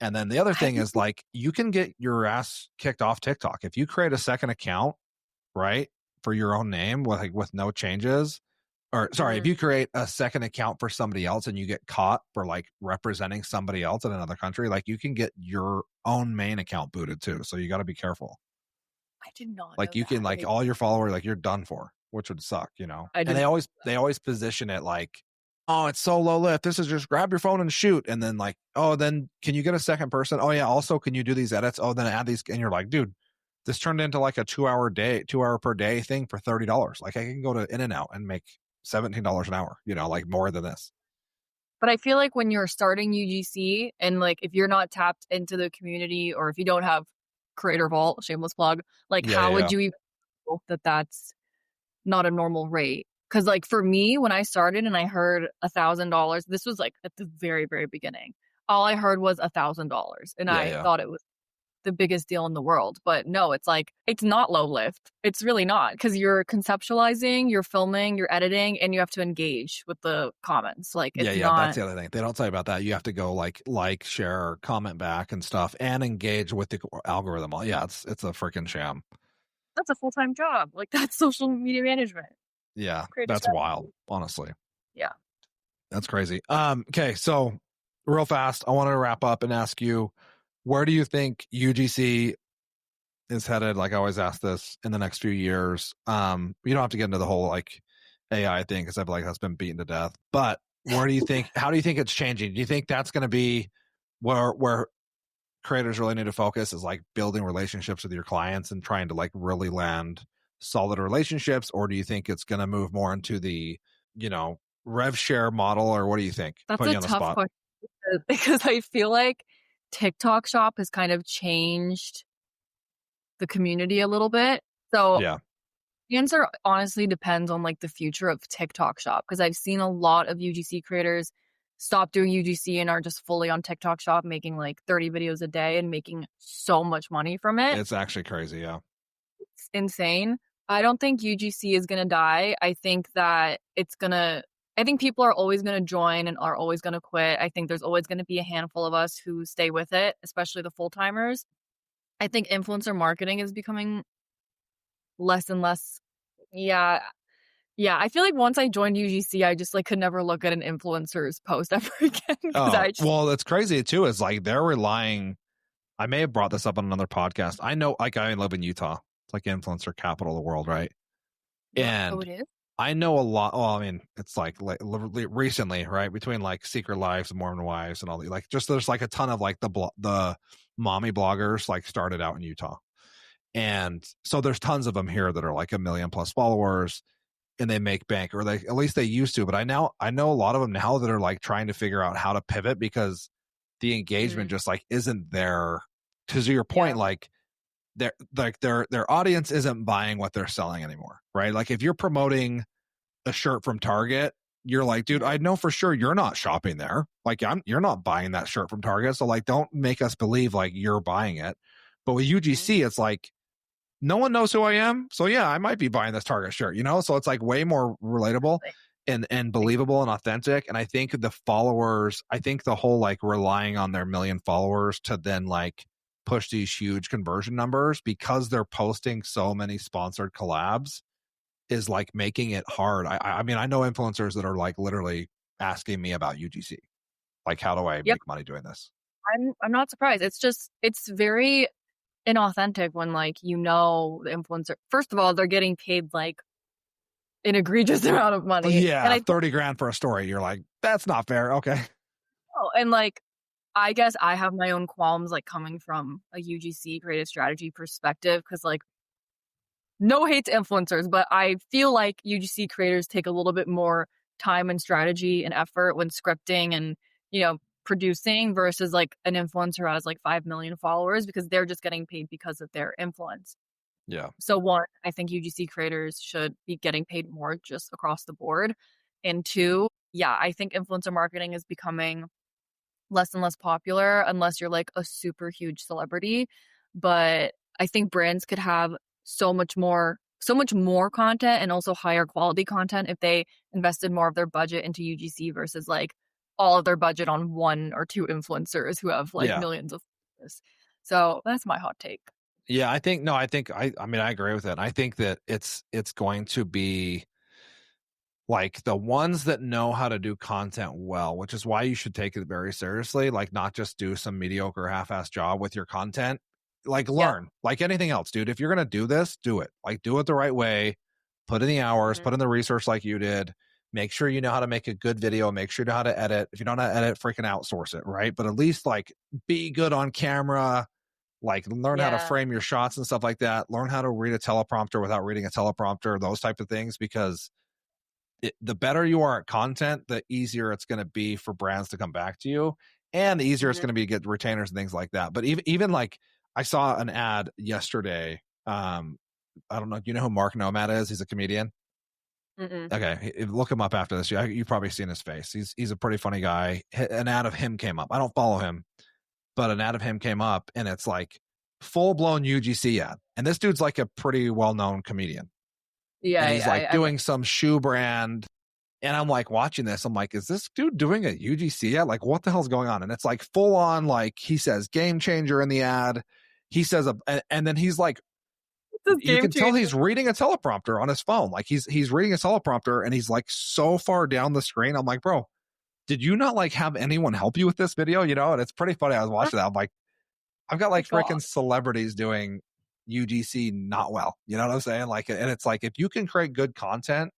And then the other thing is like, you can get your ass kicked off TikTok. If you create a second account, right, for your own name with no changes, or sorry, if you create a second account for somebody else and you get caught for like representing somebody else in another country, like you can get your own main account booted too. So you got to be careful. I did not like know you that. can like all your followers, like you're done for, which would suck, And they always position it like oh, it's so low lift. This is just grab your phone and shoot. And then like, oh, then can you get a second person? Oh yeah. Also, can you do these edits? Oh, then add these. And you're like, dude, this turned into like a 2 hour per day thing for $30. Like I can go to In-N-Out and make $17 an hour, like more than this. But I feel like when you're starting UGC and like if you're not tapped into the community or if you don't have Creator Vault, shameless plug, like how would you even know that that's not a normal rate? Because like for me, when I started and I heard $1,000, this was like at the very, very beginning. All I heard was $1,000, and I thought it was the biggest deal in the world. But no, it's like, it's not low lift. It's really not, because you're conceptualizing, you're filming, you're editing, and you have to engage with the comments. Like, it's not... that's the other thing. They don't tell you about that. You have to go like, share, comment back and stuff, and engage with the algorithm. Yeah, it's a freaking sham. That's a full-time job. Like, that's social media management. Yeah, that's wild, honestly. Yeah. That's crazy. Okay, so real fast, I want to wrap up and ask you, where do you think UGC is headed? Like I always ask this, in the next few years. You don't have to get into the whole like AI thing, because I feel like that's been beaten to death. But where do you think? How do you think it's changing? Do you think that's going to be where creators really need to focus, is like building relationships with your clients and trying to like really land solid relationships? Or do you think it's going to move more into the rev share model? Or what do you think? That's a tough question, because I feel like TikTok Shop has kind of changed the community a little bit. So the answer honestly depends on like the future of TikTok Shop, because I've seen a lot of UGC creators stop doing UGC and are just fully on TikTok Shop, making like 30 videos a day and making so much money from it. It's actually crazy. Yeah. It's insane. I don't think UGC is going to die. I think that I think people are always going to join and are always going to quit. I think there's always going to be a handful of us who stay with it, especially the full-timers. I think influencer marketing is becoming less and less. Yeah. I feel like once I joined UGC, I just like could never look at an influencer's post ever again. Well, that's crazy too. Is like they're relying. I may have brought this up on another podcast. I know, like I live in Utah. It's like influencer capital of the world, right? And it is? I know a lot. Well, I mean, it's like recently, right? Between like Secret Lives, Mormon Wives, and all the like, just there's like a ton of like the mommy bloggers like started out in Utah, and so there's tons of them here that are like 1 million plus followers, and they make bank, or they at least they used to. But I know a lot of them now that are like trying to figure out how to pivot, because the engagement just like isn't there. To your point, like their audience isn't buying what they're selling anymore, right? Like if you're promoting a shirt from Target, you're like, dude, I know for sure you're not shopping there. Like you're not buying that shirt from Target. So like, don't make us believe like you're buying it. But with UGC, it's like, no one knows who I am. So yeah, I might be buying this Target shirt, So it's like way more relatable and believable and authentic. And I think the whole like relying on their 1 million followers to then like push these huge conversion numbers, because they're posting so many sponsored collabs, is like making it hard. I mean, I know influencers that are like literally asking me about UGC. Like, how do I make money doing this? I'm not surprised. It's very inauthentic when like, the influencer, first of all, they're getting paid like an egregious amount of money. Yeah. And $30,000 for a story. You're like, that's not fair. Okay. Oh, and like, I guess I have my own qualms, like coming from a UGC creative strategy perspective, because like, no hate to influencers, but I feel like UGC creators take a little bit more time and strategy and effort when scripting and, producing, versus like an influencer who has like 5 million followers, because they're just getting paid because of their influence. Yeah. So one, I think UGC creators should be getting paid more just across the board. And two, I think influencer marketing is becoming less and less popular unless you're like a super huge celebrity. But I think brands could have so much more content and also higher quality content if they invested more of their budget into UGC versus like all of their budget on 1 or 2 influencers who have like millions of followers. So that's my hot take. Yeah, I think I agree with it. I think that it's going to be like the ones that know how to do content well, which is why you should take it very seriously. Like, not just do some mediocre half-ass job with your content. Like, learn. Like anything else, dude. If you're going to do this, do it. Like, do it the right way. Put in the hours, put in the research like you did. make sure you know how to make a good video, make sure you know how to edit. If you don't know how to edit, freaking outsource it, right? But at least like be good on camera, like learn how to Yeah. frame your shots and stuff like that. Learn how to read a teleprompter without reading a teleprompter, those type of things, because the better you are at content, the easier it's going to be for brands to come back to you, and the easier it's going to be to get retainers and things like that. But even like I saw an ad yesterday. I don't know. Do you know who Mark Nomad is? He's a comedian. Mm-mm. Okay, look him up after this. You've probably seen his face. He's a pretty funny guy. An ad of him came up. I don't follow him, but an ad of him came up, and it's like full blown UGC ad. And this dude's like a pretty well known comedian. Yeah. And he's Yeah, like doing some shoe brand. And I'm like watching this. I'm like, is this dude doing a UGC ad? Like, what the hell's going on? And it's like full on, like he says game changer in the ad. He says, and then he's like, you can tell he's reading a teleprompter on his phone. Like he's reading a teleprompter and he's like so far down the screen. I'm like, bro, did you not like have anyone help you with this video? You know, and it's pretty funny. I was watching that. I'm like, I've got like freaking celebrities doing UGC not well. You know what I'm saying? Like, and it's like, if you can create good content,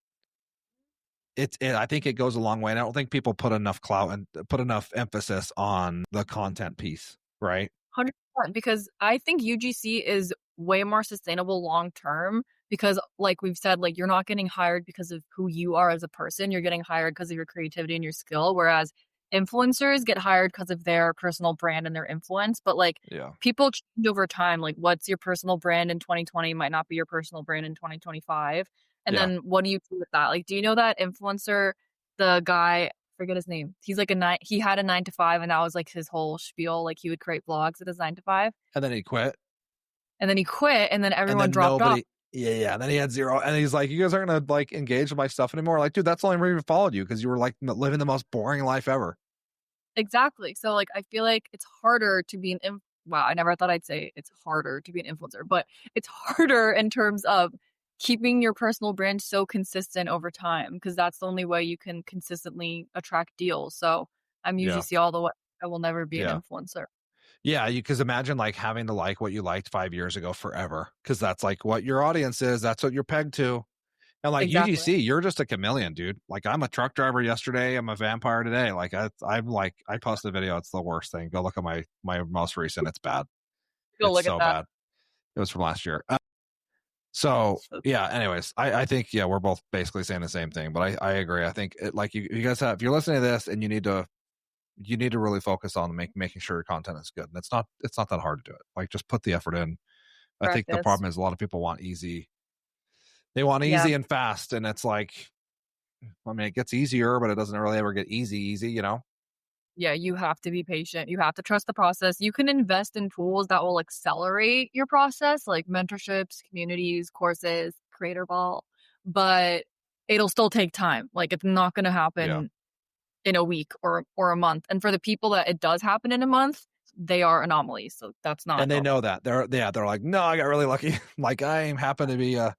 I think it goes a long way. And I don't think people put enough clout and put enough emphasis on the content piece, right? 100%, because I think UGC is way more sustainable long term, because like we've said, like you're not getting hired because of who you are as a person. You're getting hired because of your creativity and your skill, whereas influencers get hired because of their personal brand and their influence. But like people change over time. Like what's your personal brand in 2020 might not be your personal brand in 2025. And then what do you do with that? Like, do you know that influencer, the guy, forget his name. He's like he had a 9 to 5, and that was like his whole spiel. Like he would create vlogs at his 9 to 5. And then he quit. And then everyone dropped off. Yeah. And then he had zero. And he's like, you guys aren't going to like engage with my stuff anymore. Like, dude, that's the only reason we followed you, because you were like living the most boring life ever. Exactly. So like, I feel like it's harder to be wow, I never thought I'd say it's harder to be an influencer, but it's harder in terms of keeping your personal brand so consistent over time, because that's the only way you can consistently attract deals. So I'm UGC all the way. I will never be an influencer. Yeah, because imagine like having to like what you liked 5 years ago forever, because that's like what your audience is. That's what you're pegged to. And like UGC, you're just a chameleon, dude. Like I'm a truck driver yesterday. I'm a vampire today. Like I'm like, I posted a video. It's the worst thing. Go look at my most recent. It's bad. It's so bad. It was from last year. So yeah, anyways, I think, we're both basically saying the same thing, but I agree. I think like you guys have, if you're listening to this and you need to really focus on making sure your content is good. And it's not that hard to do it. Like just put the effort in. I think the problem is a lot of people want easy. They want easy and fast. And it's like, I mean, it gets easier, but it doesn't really ever get easy, you know? Yeah, you have to be patient. You have to trust the process. You can invest in tools that will accelerate your process, like mentorships, communities, courses, Creator Vault, but it'll still take time. Like it's not going to happen in a week or a month. And for the people that it does happen in a month, they are anomalies. So that's not. And they know that. They're like, no, I got really lucky. Like I happen to be a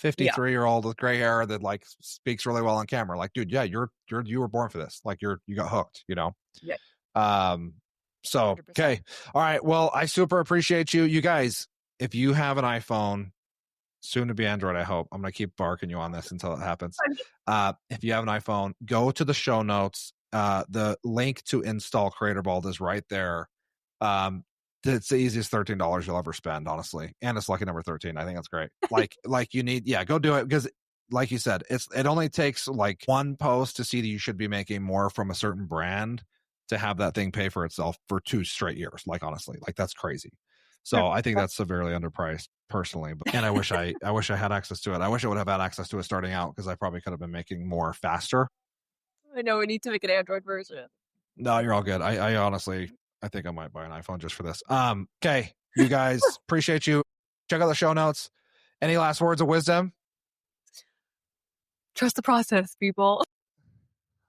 53-year-old with gray hair that like speaks really well on camera. Like, dude, you were born for this. Like you got hooked, you know? Yeah. So, 100%. Okay. All right. Well, I super appreciate you. You guys, if you have an iPhone, soon to be Android, I hope. I'm going to keep barking you on this until it happens. If you have an iPhone, go to the show notes. The link to install Creator Vault is right there. It's the easiest $13 you'll ever spend, honestly. And it's lucky number 13. I think that's great. Like you need, go do it, because like you said, it only takes like one post to see that you should be making more from a certain brand to have that thing pay for itself for 2 straight years. Like, honestly, like that's crazy. So I think that's severely underpriced personally, and I wish I had access to it. I wish I would have had access to it starting out, because I probably could have been making more faster. I know we need to make an Android version. No, you're all good. I honestly, I think I might buy an iPhone just for this. Okay, you guys, appreciate you. Check out the show notes. Any last words of wisdom? Trust the process, people.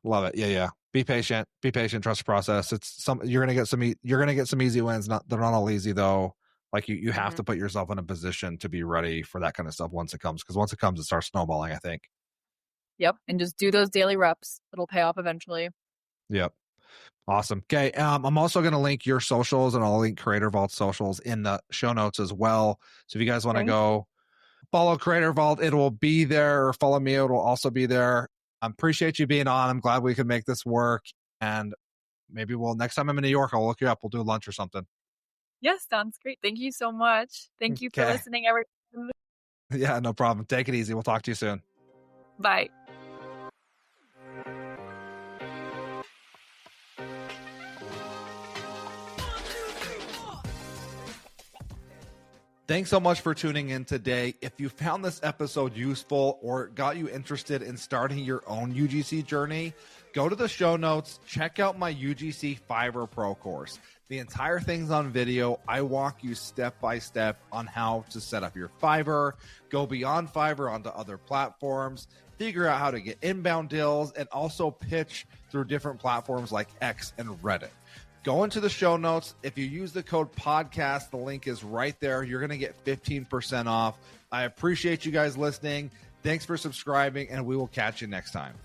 Love it. Yeah. Be patient. Trust the process. You're gonna get some easy wins. They're not all easy though. Like you have to put yourself in a position to be ready for that kind of stuff once it comes. Because once it comes, it starts snowballing, I think. Yep. And just do those daily reps. It'll pay off eventually. Yep. Awesome. Okay. I'm also going to link your socials, and I'll link Creator Vault socials in the show notes as well. So if you guys want to go follow Creator Vault, it will be there. Or follow me, it will also be there. Appreciate you being on. I'm glad we could make this work. And maybe next time I'm in New York, I'll look you up. We'll do lunch or something. Yes, sounds great. Thank you so much. Thank you for listening, everyone. Yeah, no problem. Take it easy. We'll talk to you soon. Bye. Thanks so much for tuning in today. If you found this episode useful or got you interested in starting your own UGC journey, go to the show notes, check out my UGC Fiverr Pro course. The entire thing's on video. I walk you step by step on how to set up your Fiverr, go beyond Fiverr onto other platforms, figure out how to get inbound deals, and also pitch through different platforms like X and Reddit. Go into the show notes. If you use the code podcast, the link is right there. You're going to get 15% off. I appreciate you guys listening. Thanks for subscribing, and we will catch you next time.